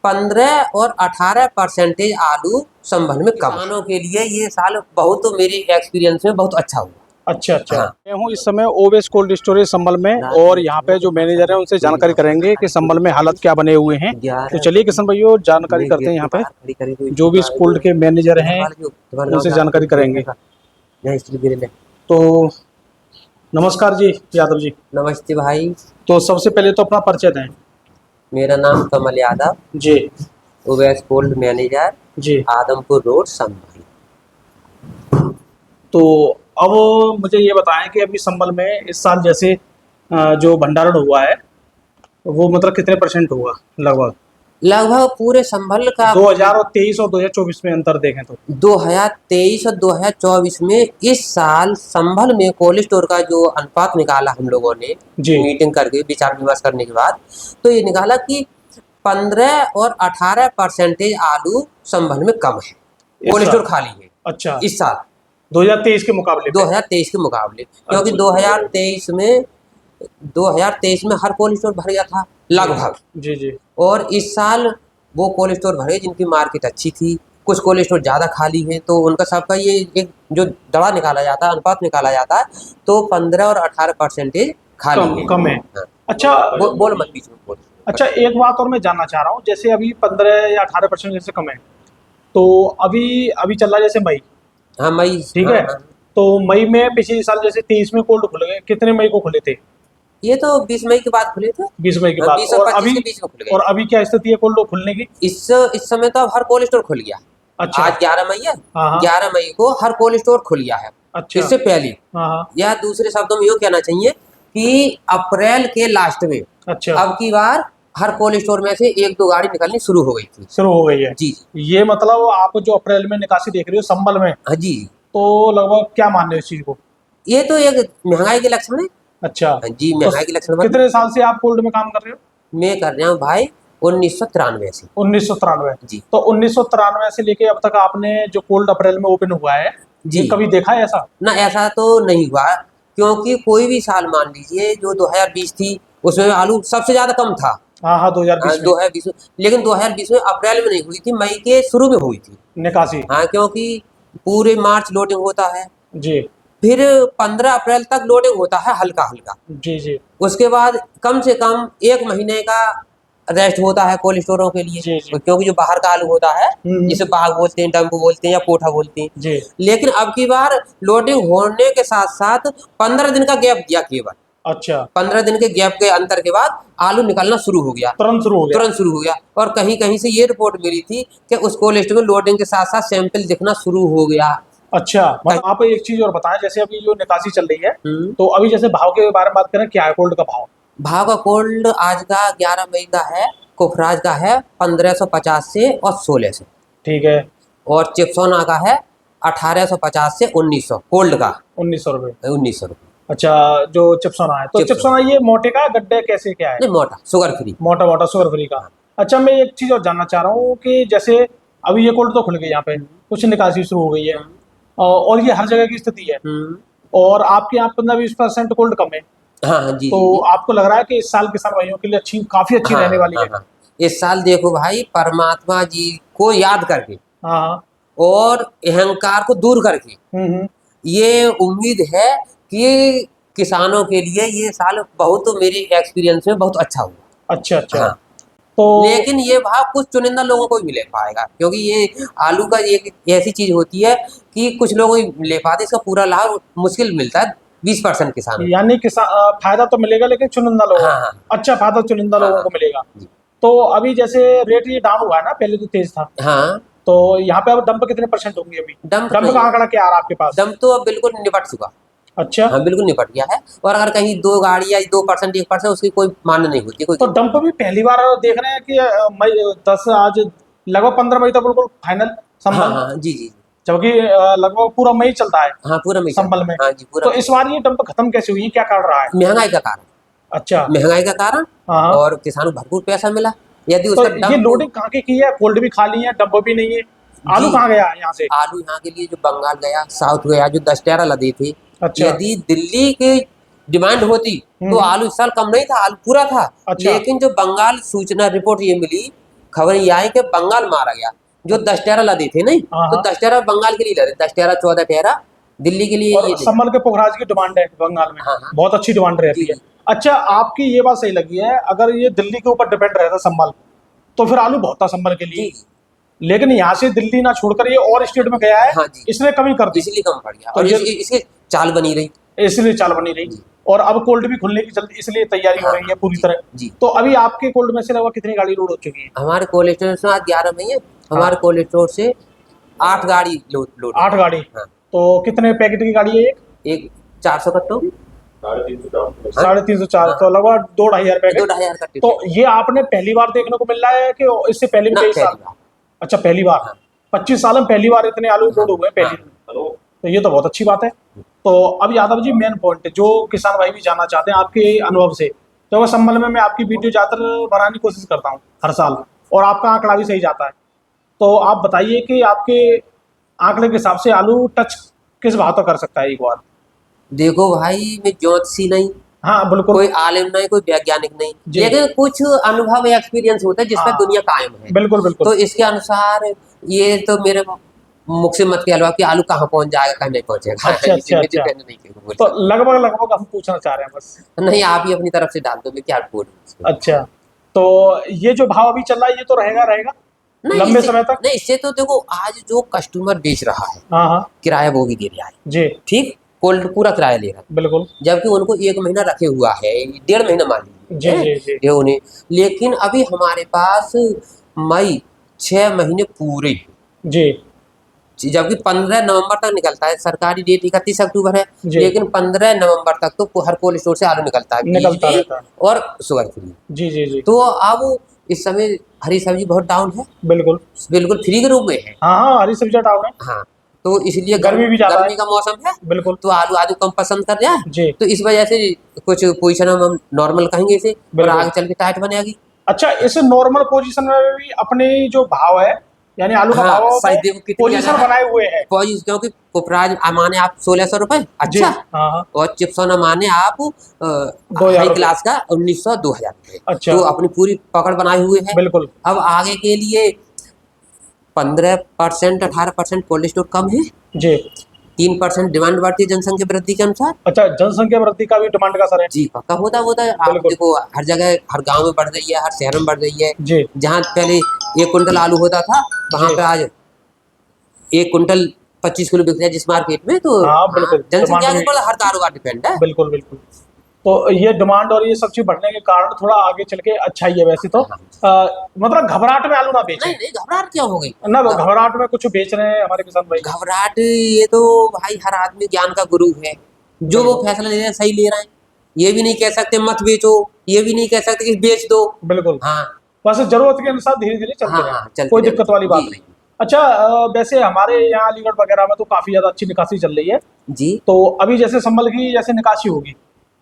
15 और 18% आलू संभल में कम। किसानों के लिए ये साल बहुत मेरे एक्सपीरियंस में बहुत अच्छा हुआ। अच्छा अच्छा। हाँ। मैं हूँ इस समय ओवेस कोल्ड स्टोरेज संभल में, और यहाँ पे जो मैनेजर है उनसे जानकारी करेंगे कि संभल में हालत क्या बने हुए हैं। तो चलिए किसान भाइयों जानकारी करते हैं यहाँ पे जो भी इस कोल्ड के मैनेजर हैं उनसे जानकारी करेंगे। तो नमस्कार जी यादव जी। नमस्ते भाई। तो सबसे पहले तो अपना परिचय दें। मेरा नाम कमल यादव जी ओवेस कोल्ड मैनेजर जी। आदमपुर रोड संभल। तो अब मुझे ये बताएं कि अभी संभल में इस साल जैसे जो भंडारण हुआ है वो मतलब कितने परसेंट हुआ लगभग लगभग पूरे संभल का 2023 और 2024 में अंतर देखें तो 2023 और 2024 में इस साल संभल में कोल्ड स्टोर का जो अनुपात निकाला हम लोगों ने जी। मीटिंग करके विचार विमर्श करने के बाद, तो ये निकाला कि 15 और 18% आलू संभल में कम है, कोल्ड स्टोर खाली है। अच्छा, इस साल 2023 के मुकाबले 2023 के मुकाबले, क्योंकि 2023 में हर कोल्ड स्टोर भर गया था लगभग। जी जी। और इस साल वो कोल्ड स्टोर भरे जिनकी मार्केट अच्छी थी, कुछ कोल्ड स्टोर ज़्यादा खाली है, तो उनका सबका ये एक जो दड़ा निकाला जाता है, अनुपात निकाला जाता है, तो 15 और 18% खाली कम है। हाँ। अच्छा बोल मत बीच में बोल। अच्छा, एक बात और मैं जानना चाह रहा हूँ, जैसे अभी 15 या 18% जैसे कम है, तो अभी अभी चल रहा है जैसे मई। हाँ मई, ठीक हाँ, है। हाँ। तो मई में पिछले साल जैसे 23 में कोल्ड खुल गए, कितने मई को खुले थे? ये तो 20 मई के बाद खुले थे। 20 मई के हाँ, बाद। 20 और 25 के बीच में खुल गए। और अभी क्या स्थिति है कोल्ड खुलने की? इस समय तो अब हर कोल्ड स्टोर खुल गया। अच्छा। आज 11 मई है। हाँ हाँ। 11 मई को हर कोल्ड स्टोर खुल गया है। अच्छा। इससे पहले हाँ। या दूसरे शब्दों में यूँ कहना चाहिए कि अप्रैल के लास्ट में अच्छा। अब की बार हर कोल्ड स्टोर में से एक दो गाड़ी निकलनी शुरू हो गई थी। शुरू हो गई है जी। ये मतलब आप जो अप्रैल में निकासी देख रहे हो संभल में, हाँ जी, तो लगभग क्या मान रहे हो इस चीज को? ये तो एक महंगाई के लक्षण है। अच्छा। हाँ जी, महंगाई के लक्षण कितने साल से आप कोल्ड में काम कर रहे हो? मैं कर रहा हूँ भाई 1993 से। 1993 जी। तो 1993 से लेके अब तक आपने जो कोल्ड अप्रैल में ओपन हुआ है जी, ये कभी देखा है ऐसा? ना ऐसा तो नहीं हुआ, क्योंकि कोई भी साल मान लीजिए जो 2020 थी उसमें आलू सबसे ज्यादा कम था। हाँ हाँ, 2020 में 2020 में, लेकिन 2020 में अप्रैल में नहीं हुई थी, मई के शुरू में हुई थी निकासी। हाँ, क्योंकि पूरे मार्च लोडिंग होता है, जी फिर 15 अप्रैल तक लोडिंग होता है हल्का हल्का। जी जी उसके बाद कम से कम 1 महीने का रेस्ट होता है कोल्ड स्टोरों के लिए। जी जी। क्योंकि जो बाहर का आलू होता है जिसे बाग बोलते हैं, डंप बोलते हैं या कोठा बोलते हैं जी। लेकिन अब की बार लोडिंग होने के साथ साथ 15 दिन का गैप दिया केवल। अच्छा। 15 दिन के गैप के अंतर के बाद आलू निकलना शुरू हो गया, तुरंत शुरू हो गया? तुरंत शुरू हो गया। और कहीं कहीं से ये रिपोर्ट मिली थी कि उस कोल्ड स्टोर में लोडिंग के साथ साथ सैंपल दिखना शुरू हो गया। अच्छा, मतलब आप एक चीज और बताएं, जैसे अभी जो निकासी चल रही है हम्म। तो अभी जैसे भाव के बारे में बात करें, क्या है कोल्ड का भाव? भाव का कोल्ड आज का 11 मई का है, कोखराज का है 1550 से और 16 से। ठीक है। और चिप्सोना का है 1850 से 1900 कोल्ड का। 1900 रुपये। 1900 रुपये। अच्छा, जो चिप्सोना है तो चिप्सोना ये मोटे का गड्ढे कैसे क्या है? नहीं, मोटा शुगर फ्री। मोटा मोटा शुगर फ्री का। अच्छा, मैं एक चीज और जानना चाह रहा हूँ कि जैसे अभी ये कोल्ड तो खुल गई यहाँ पे, कुछ निकासी शुरू हो गई है, और ये हर जगह की स्थिति है, और आपके यहाँ 15-20% कोल्ड कम है। हाँ हाँ जी। तो आपको लग रहा है कि इस साल किसान भाइयों के लिए काफी अच्छी रहने वाली है? हाँ। इस साल देखो भाई, परमात्मा जी को याद करके हाँ। और अहंकार को दूर करके ये उम्मीद है कि किसानों के लिए ये साल बहुत मेरे एक्सपीरियंस में बहुत अच्छा हुआ। अच्छा अच्छा। हाँ। तो लेकिन ये भाव कुछ चुनिंदा लोगों को ही मिल पाएगा, क्योंकि ये आलू का एक ऐसी चीज होती है कि कुछ लोग ही ले पाते, इसका पूरा लाभ मुश्किल मिलता है 20% किसानों। यानी किसान फायदा तो मिलेगा लेकिन चुनिंदा लोगों को। हाँ। अच्छा, फायदा चुनिंदा लोगों को मिलेगा। तो अभी जैसे रेट ये डाउन हुआ है ना, पहले तो तेज था। हाँ। तो यहाँ पे अब डंप कितने परसेंट होंगे अभी? डंप का आंकड़ा क्या आ रहा है आपके पास? डंप तो अब बिल्कुल निपट चुका। अच्छा। हाँ, बिल्कुल निपट गया है। और अगर कहीं 2 गाड़ी या 2% 1% उसकी कोई मान्य नहीं होती कोई। तो डंप भी पहली बार देख रहे हैं कि मई 10 आज लगभग 15 मई तक बिल्कुल फाइनल संभल। हाँ जी जी। जबकि लगभग पूरा मई चलता है। हाँ, पूरा मई संभल में। हाँ जी, पूरा। तो इस बार ये डंप खत्म कैसे हुई, क्या कारण रहा है? महंगाई का कारण। अच्छा, महंगाई का कारण। हाँ। और किसानों को भरपूर पैसा मिला। यदि तो उसका ये लोडिंग कहाँ की है? कोल्ड भी खाली है, डंप भी नहीं है, आलू कहाँ गया यहाँ से? आलू यहाँ के लिए जो बंगाल गया, साउथ गया, जो 10 11 लदी थी। अच्छा। यदि दिल्ली की डिमांड होती तो आलू इस साल कम नहीं था, आलू पूरा था। अच्छा। लेकिन जो बंगाल सूचना रिपोर्ट ये मिली खबर ये आई कि बंगाल मारा गया, जो 10 टेरा लदे थे नहीं, हाँ, तो हाँ। 10 टेरा बंगाल के लिए लदे, 10 टेरा 14 टेरा दिल्ली के लिए और ये नहीं। संभल के पुखराज की डिमांड है बंगाल में, हाँ, हाँ। बहुत अच्छी डिमांड रहती जी, है। अच्छा, आपकी ये बात सही लगी है, अगर ये दिल्ली के ऊपर डिपेंड रहता संभल, तो फिर आलू बहुत था संभल के जी, लिए। जी। लेकिन यहाँ से दिल्ली ना छोड़कर ये और स्टेट में गया है, हाँ जी, इसने कमी कर दी, इसलिए कम पड़ गया तो और ये इसकी चाल बनी रही। इसलिए चाल बनी रही। जी, और अब कोल्ड भी खुलने की जल्दी इसलिए तैयारी हो हाँ, रही है हाँ, पूरी जी, तरह। जी। तो अभी आपके कोल्ड में से लगभग कितनी गाड़ी लोड हो चुकी है? हमारे कोल्ड स्टोर से आज 11 मई है, हमारे हाँ। कोल्ड स्टोर से 8 गाड़ी लोड है। 8 गाड़ी। हाँ, तो कितने पैकेट की गाड़ी है एक? एक 400 कट्टों। 350 4, हाँ, तो लगभग 2-2.5 हजार दो पैकेट। ढाई हजार कट्टे तो थे। ये आपने पहली बार देखने को मिल रहा है कि इससे पहले भी ना कई पहली साल? बार। अच्छा, पहली बार। हाँ, 25 साल में पहली बार इतने आलू हाँ, लोड हुए हैं पहली। हाँ। तो ये तो बहुत अच्छी बात है। तो अब यादव जी, मेन पॉइंट जो किसान भाई भी जानना चाहते हैं आपके अनुभव से, तो संभल में मैं आपकी वीडियो ज्यादातर बनाने की कोशिश करता हूँ हर साल, और आपका आंकड़ा भी सही जाता है। तो आप बताइए कि आपके आंकड़े के हिसाब से आलू टच किस भाव तक कर सकता है एक बार? देखो भाई, मैं ज्योतिषी नहीं, हाँ बिल्कुल। कोई आलिम नहीं, कोई वैज्ञानिक नहीं, जी। लेकिन कुछ अनुभव या एक्सपीरियंस होता है जिस पर हाँ दुनिया कायम है। बिल्कुल बिल्कुल। तो इसके अनुसार ये तो मेरे मुख से मत कहलवा कि आलू कहाँ पहुंच जाएगा, कहाँ नहीं पहुंचेगा। अच्छा इसी अच्छा में अच्छा। डिपेंड नहीं बोल तो सकता। लगभग लगभग हम पूछना चाह रहे हैं बस। नहीं, आप ही अपनी तरफ से डाल दो, मैं क्या बोलूं। अच्छा, तो ये जो भाव अभी चल रहा है ये तो रहेगा रहेगा नहीं लंबे समय तक? नहीं, इससे तो देखो आज जो कस्टमर बेच रहा है हाँ हाँ किराया वो भी दे रहा है, जी ठीक, कोल्ड पूरा किराया ले रहा है, बिल्कुल। जबकि उनको 1 महीना रखे हुआ है, 1.5 महीना मान जी लीजिए जी जी ये उन्हें। लेकिन अभी हमारे पास मई 6 महीने पूरे हैं। जी जबकि 15 नवंबर तक निकलता है, सरकारी डेट 31 अक्टूबर है, जी। लेकिन 15 नवंबर तक तो हर कोल्ड स्टोर से आलू निकलता है, निकलता बिजली रहता है। और शुगर फ्री। जी जी जी तो अब इस समय हरी सब्जी बहुत डाउन है, बिल्कुल। बिल्कुल फ्री के रूप में है। हाँ हाँ, हरी सब्जियाँ डाउन है। हाँ, तो इसलिए गर्मी भी ज्यादा गर्मी है। का मौसम है, बिल्कुल तो आलू आलू कम पसंद कर रहा है। जी तो इस वजह से कुछ पोजीशन हम नॉर्मल कहेंगे इसे, और बिल्कुल। आगे चल के टाइट बनेगी। अच्छा, इस नॉर्मल पोजीशन में भी अपने जो भाव है, यानी आलू का हाँ, भाव सही देखो कितनी पोजीशन ज्यादा है। बनाए हुए हैं। क्योंकि कुपराज माने आप 1600 रुपए, जी अच्छा, हाँ हाँ, और चिप्सोना माने आप 2000 हाई रुपये। क्लास का 1900 2000 रुपए। अच्छा तो अपनी पूरी पकड़ बनाए हुए है। बिल्कुल अब आगे के लिए 15% 18% कोल्ड स्टोर कम है, जी। 3% डिमांड बढ़ती है जनसंख्या वृद्धि के अनुसार। अच्छा, जनसंख्या वृद्धि का भी डिमांड का असर है? जी, पक्का होता है। आप बिल्कुल देखो हर जगह, हर गांव में बढ़ रही है, हर शहर में बढ़ रही है। जी जहाँ पहले 1 कुंटल आलू होता था, वहाँ जी। पे आज 1 कुंटल 25 किलो बिक रहा है जिस मार्केट में। तो हाँ बिल्कुल, डिमांड जनसंख्या के में। ऊपर हर कारोबार डिपेंड है। बिल्कुल बिल्कुल। तो ये डिमांड और ये सब चीज बढ़ने के कारण थोड़ा आगे चल के अच्छा ही है वैसे तो। हाँ। मतलब घबराहट में आलू ना बेचें नहीं नहीं, घबराहट क्यों हो गई? ना, घबराहट में कुछ बेच रहे हैं हमारे किसान भाई। घबराहट, ये तो भाई हर आदमी ज्ञान का गुरु है, जो वो बिल्कुल फैसला ले रहे हैं सही ले रहे हैं। ये भी नहीं कह सकते मत बेचो, ये भी नहीं कह सकते कि बेच दो। बिल्कुल। हाँ बस जरूरत के अनुसार धीरे धीरे चलते हाँ रहे, हाँ, चलते कोई रहे। दिक्कत वाली बात जी नहीं। अच्छा, वैसे हमारे यहाँ अलीगढ़ वगैरह में तो काफी ज्यादा अच्छी निकासी चल रही है। जी। तो अभी जैसे संभल की जैसे निकासी होगी,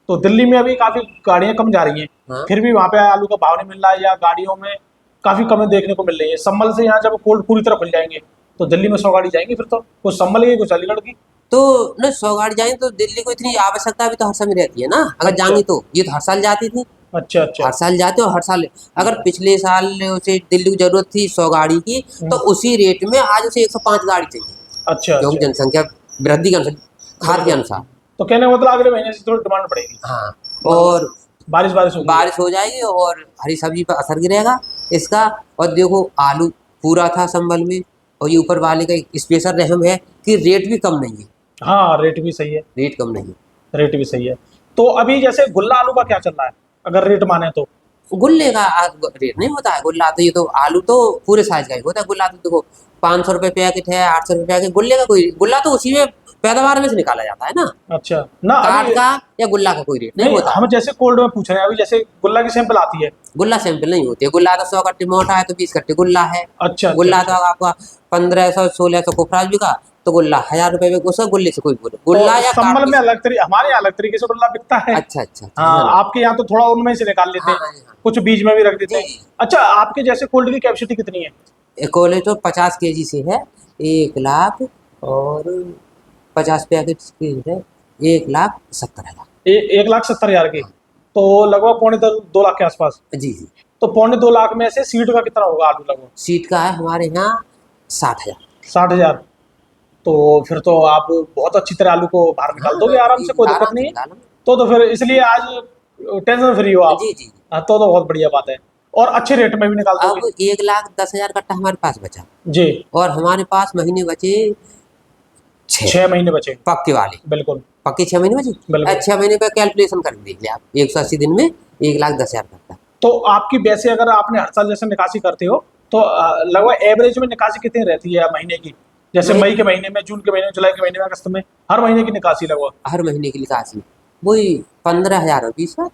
तो दिल्ली में अभी काफी गाड़ियां कम जा रही हैं, हाँ। फिर भी वहां पे आलू का भाव नहीं मिल रहा है, या गाड़ियों में काफी कमी देखने को मिल रही है। संभल से यहाँ जब कोल्ड पूरी तरह खुल जाएंगे, तो दिल्ली में 100 गाड़ी जाएंगी फिर तो, कुछ संभल की कुछ अलीगढ़ की। तो न 100 गाड़ी जाए तो दिल्ली को इतनी आवश्यकता अभी तो हर समय रहती है ना। अगर अच्छा। जाएंगी तो ये तो हर साल जाती थी, अच्छा अच्छा हर साल जाते और हर साल। अगर पिछले साल उसे दिल्ली को जरूरत थी 100 गाड़ी की, तो उसी रेट में आज उसे 105 गाड़ी चाहिए, अच्छा क्योंकि अच्छा। जनसंख्या वृद्धि के अनुसार, खाद के अनुसार। तो कहने का मतलब अगले महीने से थोड़ी डिमांड बढ़ेगी, हाँ, और बारिश बारिश होगी। बारिश हो जाएगी और हरी सब्जी पर असर गिरेगा इसका। और देखो आलू पूरा था संभल में, और ये ऊपर वाले का एक स्पेशल रहम है कि रेट भी कम नहीं है, हाँ रेट भी सही है, रेट कम नहीं है। रेट भी सही है। तो अभी जैसे गुल्ला आलू का क्या चल रहा है अगर रेट माने तो? गुल्ले का रेट नहीं होता है, गुल्ला तो ये तो आलू तो पूरे साइज का ही होता है। गुल्ला तो देखो 500 रुपये पैकेट है, 800 रुपये पैकेट। गुल्ले का कोई, गुल्ला तो उसी में पैदावार में से निकाला जाता है ना। अच्छा ना, काट अभी का या गुल्ला का कोई रेट नहीं नहीं, होता। हम जैसे कोल्ड में पूछ रहे हैं, अभी जैसे गुल्ला की सैंपल आती है। गुल्ला सैंपल नहीं होती है, गुल्ला तो 100 कट्टे मोटा है तो 20 कट्टे गुल्ला है। अच्छा गुल्ला अच्छा। तो आपका 1500 1600 को फ्राज बिका, तो गुल्ला 1000 रुपये में उसका गुल्ले से कोई बोले गुल्ला तो या संभल काट में अलग तरीके, हमारे यहाँ अलग तरीके से गुल्ला बिकता है। अच्छा अच्छा अच्छा, हाँ, हाँ, आपके यहाँ तो थोड़ा उनमें से निकाल लेते हाँ, हैं, हाँ। कुछ बीज में भी रख देते जी हैं। जी। अच्छा, आपके जैसे कोल्ड की कैपेसिटी कितनी है? कोले तो 50 केजी से है 1 लाख, और 50 पैकेट की है 1,70,000। 1,70,000 की, तो लगभग 2.25 लाख के आसपास। जी जी। तो 2.25 लाख में से सीट का कितना होगा आलू लगभग? सीट का है हमारे यहाँ 60,000। 60,000। तो फिर तो आप बहुत अच्छी तरह आलू को बाहर निकाल दोगे आराम से, कोई दिक्कत नहीं है। तो फिर इसलिए आज टेंशन फ्री हो आप। जी जी। हाँ, तो बहुत बढ़िया बात है, और अच्छे रेट में भी निकाल दोगे। अब 1,10,000 कट्टा हमारे पास बचा जी, और हमारे पास महीने बचे 6 महीने बचे पक्के वाले। बिल्कुल पक्के 6 महीने बचे। बिल्कुल। 6 महीने का कैलकुलेशन कर लीजिए आप, 180 दिन में 1,10,000 कट्टा। तो आपकी वैसे अगर आपने हर साल जैसे निकासी करते हो तो लगभग एवरेज में निकासी कितनी रहती है महीने की? जैसे मई के महीने में, जून के महीने में, जुलाई के महीने में, अगस्त में, हर महीने की निकासी लगभग? हर महीने की निकासी वही 15,000 और 20,000।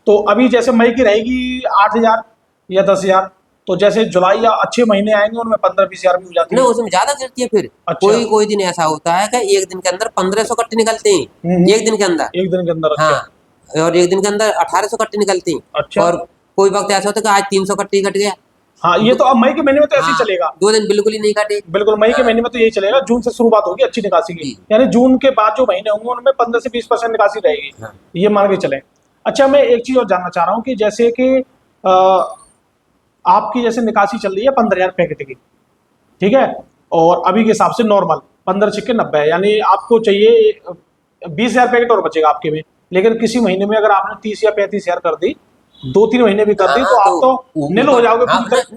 तो अभी जैसे मई की रहेगी 8,000 या 10,000, तो जैसे जुलाई या अच्छे महीने आएंगे उनमें 15-20,000 भी हो जाती है ना, उसमें ज्यादा गिरती है फिर। अच्छा। कोई दिन ऐसा होता है कि एक दिन के अंदर 1,500 कट्टे निकलते हैं, एक दिन के अंदर। एक दिन के अंदर? अच्छा। हाँ, और एक दिन के अंदर 1,800 कट्टे निकलते हैं। अच्छा। और कोई वक्त ऐसा होता है कि आज 300 कट्टे ही कट गया। हाँ, ये तो अब मई के महीने में तो ऐसे ही हाँ, चलेगा। 2 दिन बिल्कुल ही नहीं कटे। बिल्कुल, मई के महीने में तो यही चलेगा। जून से शुरुआत होगी अच्छी निकासी की, यानी जून के बाद जो महीने होंगे उनमें 15 से 20% निकासी रहेगी। हाँ। ये मान के चले। अच्छा, मैं एक चीज और जानना चाह रहा हूँ कि जैसे कि आपकी जैसे निकासी चल रही है 15,000 पैकेट की, ठीक है, और अभी के हिसाब से नॉर्मल 15 छिक्के 90 है, यानी आपको चाहिए 20,000 पैकेट और बचेगा आपके में। लेकिन किसी महीने में अगर आपने 30 या 35,000 कर दी, 2-3 महीने भी कर दी, तो आप तो निल हो जाओगे।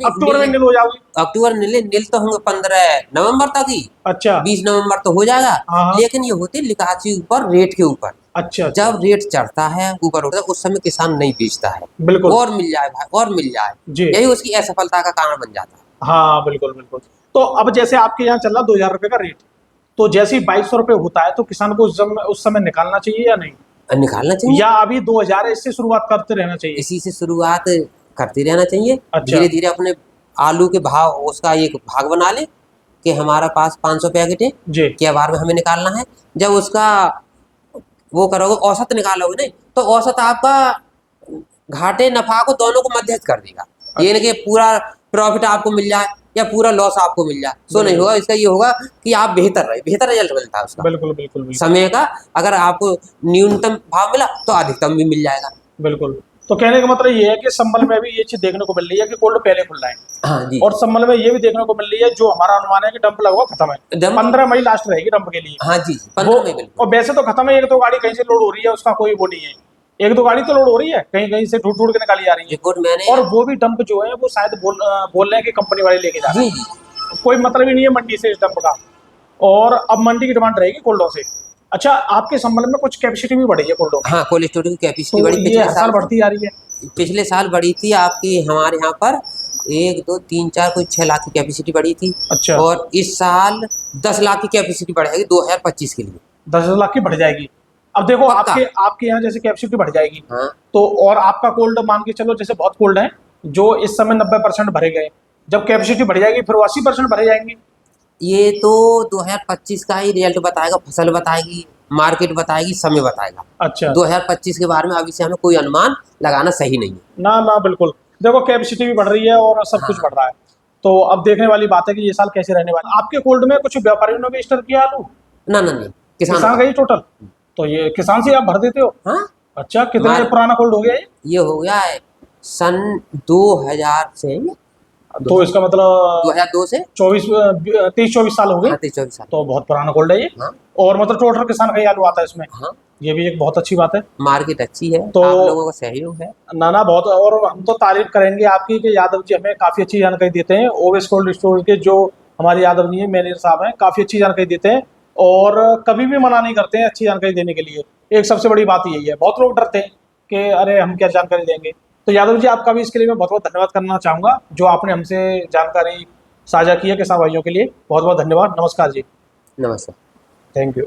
अक्टूबर में निल हो जाओगे। अक्टूबर निल तो होंगे 15 नवंबर तक ही। अच्छा, 20 नवंबर तो हो जाएगा। हाँ। लेकिन ये होती है निकासी ऊपर, रेट के ऊपर। अच्छा, जब रेट चढ़ता है, ऊपर उठता है, उस समय किसान नहीं बेचता है। बिल्कुल। और मिल जाए भाई, और मिल जाए, यही उसकी असफलता का कारण बन जाता है। हाँ, बिल्कुल बिल्कुल। तो अब जैसे आपके यहाँ चल रहा 2,000 रुपए का रेट, तो जैसे ही 2,200 रुपए होता है तो किसान को उस समय निकालना चाहिए या नहीं? निकालना चाहिए, या अभी 2,000 इससे शुरुआत करते रहना चाहिए? इसी से शुरुआत करते रहना चाहिए। अच्छा। धीरे धीरे अपने आलू के भाव, उसका एक भाग बना ले कि हमारा पास 500 पैकेट है, जी, क्या बार में हमें निकालना है। जब उसका वो करोगे, औसत निकालोगे नहीं, तो औसत आपका घाटे नफा को दोनों को मध्यस्थ कर देगा। ये नहीं कि पूरा प्रॉफिट आपको मिल जाए या पूरा लॉस आपको मिल जाए, सो नहीं होगा। इसका ये होगा कि आप बेहतर रिजल्ट मिलता है उसका। बिल्कुल बिल्कुल बिल्कुल। समय का अगर आपको न्यूनतम भाव मिला तो अधिकतम भी मिल जाएगा। बिल्कुल। तो कहने का मतलब ये है कि संबल में भी ये चीज देखने को मिल रही है कि कोल्ड पहले खुल रहा है। हाँ जी। और संबल में ये भी देखने को मिल रही है, जो हमारा अनुमान है कि डंप लगभग खत्म है, 15 मई लास्ट रहेगी डंप के लिए। हाँ जी, 15 मई बिल्कुल। और वैसे तो खत्म है, 1-2 गाड़ी कहीं से लोड हो रही है, उसका कोई वो नहीं है। 1-2 गाड़ी तो लोड हो रही है, कहीं कहीं से ढूंढ ढूंढ के निकाली जा रही है। रिपोर्ट मैंने, और वो भी डंप जो है वो शायद बोल रहे हैं कि कंपनी वाले लेके जा रहे हैं। जी, कोई मतलब ही नहीं है मंडी से इस डंप का, और अब मंडी की डिमांड रहेगी कोल्डों से। अच्छा, आपके संबंध में कुछ कैपेसिटी भी बढ़ी है कोल्डों की? हाँ, कोल्ड स्टोरेज की कैपेसिटी तो बढ़ी, ये हर साल बढ़ती आ रही है? पिछले साल बढ़ी थी आपकी हमारे यहाँ पर 1, 2, 3, 4 कोई 6 लाख की कैपेसिटी बढ़ी थी। अच्छा। और इस साल 10 लाख की कैपेसिटी बढ़ेगी 2025 के लिए। 10 लाख की बढ़ जाएगी। अब देखो, आपके यहाँ जैसे कैपेसिटी बढ़ जाएगी, हाँ। तो और आपका कोल्ड मान के चलो, जैसे बहुत कोल्ड है जो इस समय 90% भरे गए, जब कैपेसिटी बढ़ जाएगी फिर वो 80% भरे जाएंगे। ये तो 2025 का ही रिजल्ट बताएगा, फसल बताएगी, मार्केट बताएगी, समय बताएगा। अच्छा। 2025 के बारे में अभी से हमें कोई अनुमान लगाना सही नहीं है। ना ना, बिल्कुल। देखो, कैपेसिटी भी बढ़ रही है और सब कुछ बढ़ रहा है, तो अब देखने वाली बात है कि ये साल कैसे रहने वाला है। आपके कोल्ड में कुछ व्यापारियों ने भी स्टोर किया आलू? ना ना नहीं, किसान का ही टोटल? तो ये किसान से आप भर देते हो? हाँ। अच्छा, कितने पुराना कोल्ड हो गया ये हो गया है सन 2000 से, तो इसका मतलब 2002 से 23-24 साल हो गए। 23-24 साल। तो बहुत पुराना कोल्ड है ये। हाँ। और मतलब टोटल किसान का ही आलू आता है इसमें। हाँ, ये भी एक बहुत अच्छी बात है। मार्केट अच्छी है, तो आप लोगों का सहयोग है। ना बहुत, और हम तो तारीफ करेंगे आपकी कि यादव जी हमें काफी अच्छी जानकारी देते हैं। ओवेस कोल्ड स्टोर के जो हमारे यादव जी हैं, मैनेजर साहब हैं, काफी अच्छी जानकारी देते हैं और कभी भी मना नहीं करते हैं अच्छी जानकारी देने के लिए। एक सबसे बड़ी बात यही है, बहुत लोग डरते हैं कि अरे हम क्या जानकारी देंगे। तो यादव जी, आपका भी इसके लिए मैं बहुत बहुत धन्यवाद करना चाहूँगा, जो आपने हमसे जानकारी साझा की है किसान भाइयों के लिए। बहुत बहुत धन्यवाद। नमस्कार जी। नमस्कार। Thank you.